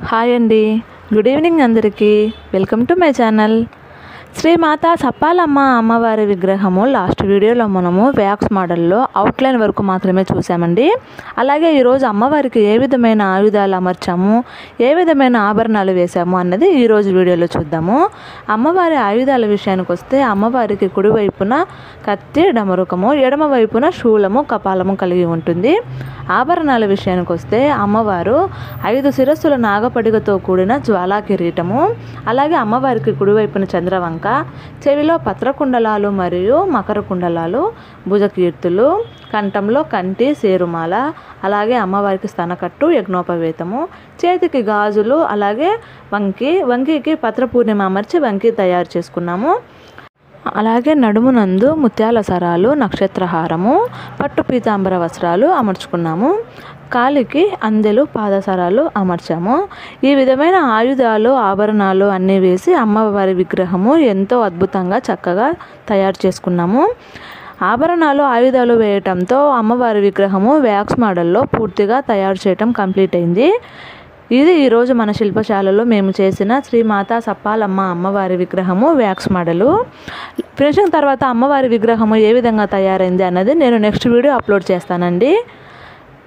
Hi అండి, good evening అందరికీ. Welcome to my channel. Srimata సప్పాలమ్మ అమ్మవారి విగ్రహము లాస్ట్ వీడియోలో మనము వ్యాక్స్ మోడల్లో అవుట్లైన్ వరకు మాత్రమే చూసామండి. అలాగే ఈరోజు అమ్మవారికి ఏ విధమైన ఆయుధాలు అమర్చాము, ఏ విధమైన ఆభరణాలు వేసాము అన్నది ఈరోజు వీడియోలో చూద్దాము. అమ్మవారి ఆయుధాల విషయానికి వస్తే అమ్మవారికి కుడివైపున కత్తి డమరుకము, ఎడమ వైపున శూలము కపాలము కలిగి ఉంటుంది. ఆభరణాల విషయానికి వస్తే అమ్మవారు 5 శిరస్సుల నాగపడిగతో కూడిన జ్వాలా కిరీటము, అలాగే అమ్మవారికి కుడివైపున చంద్రవంక, చెవిలో పత్రకుండలాలు మరియు మకర కుండలాలు, భుజకీర్తులు, కంఠంలో కంటి సేరుమాల, అలాగే అమ్మవారికి స్తనకట్టు యజ్ఞోపవేతము, చేతికి గాజులు, అలాగే వంకికి పత్రపూర్ణిమ అమర్చి వంకి తయారు చేసుకున్నాము. అలాగే నడుమునందు ముత్యాల సరాలు, నక్షత్రహారము, పట్టు పీతాంబర వస్త్రాలు అమర్చుకున్నాము. కాలికి అందెలు, పాదసరాలు అమర్చాము. ఈ విధమైన ఆయుధాలు ఆభరణాలు అన్నీ వేసి అమ్మవారి విగ్రహము ఎంతో అద్భుతంగా చక్కగా తయారు చేసుకున్నాము. ఆభరణాలు ఆయుధాలు వేయటంతో అమ్మవారి విగ్రహము వ్యాక్స్ మోడల్లో పూర్తిగా తయారు చేయటం కంప్లీట్ అయింది. ఇది ఈరోజు మన శిల్పశాలలో మేము చేసిన శ్రీమాత సప్పాలమ్మ అమ్మవారి విగ్రహము వ్యాక్స్ మోడలు. ఫినిషింగ్ తర్వాత అమ్మవారి విగ్రహము ఏ విధంగా తయారైంది అన్నది నేను నెక్స్ట్ వీడియో అప్లోడ్ చేస్తానండి.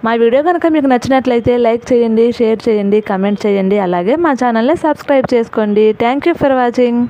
మా వీడియో కనుక మీకు నచ్చినట్లయితే లైక్ చేయండి, షేర్ చేయండి, కమెంట్ చేయండి, అలాగే మా ఛానల్ని సబ్స్క్రైబ్ చేసుకోండి. Thank you for watching.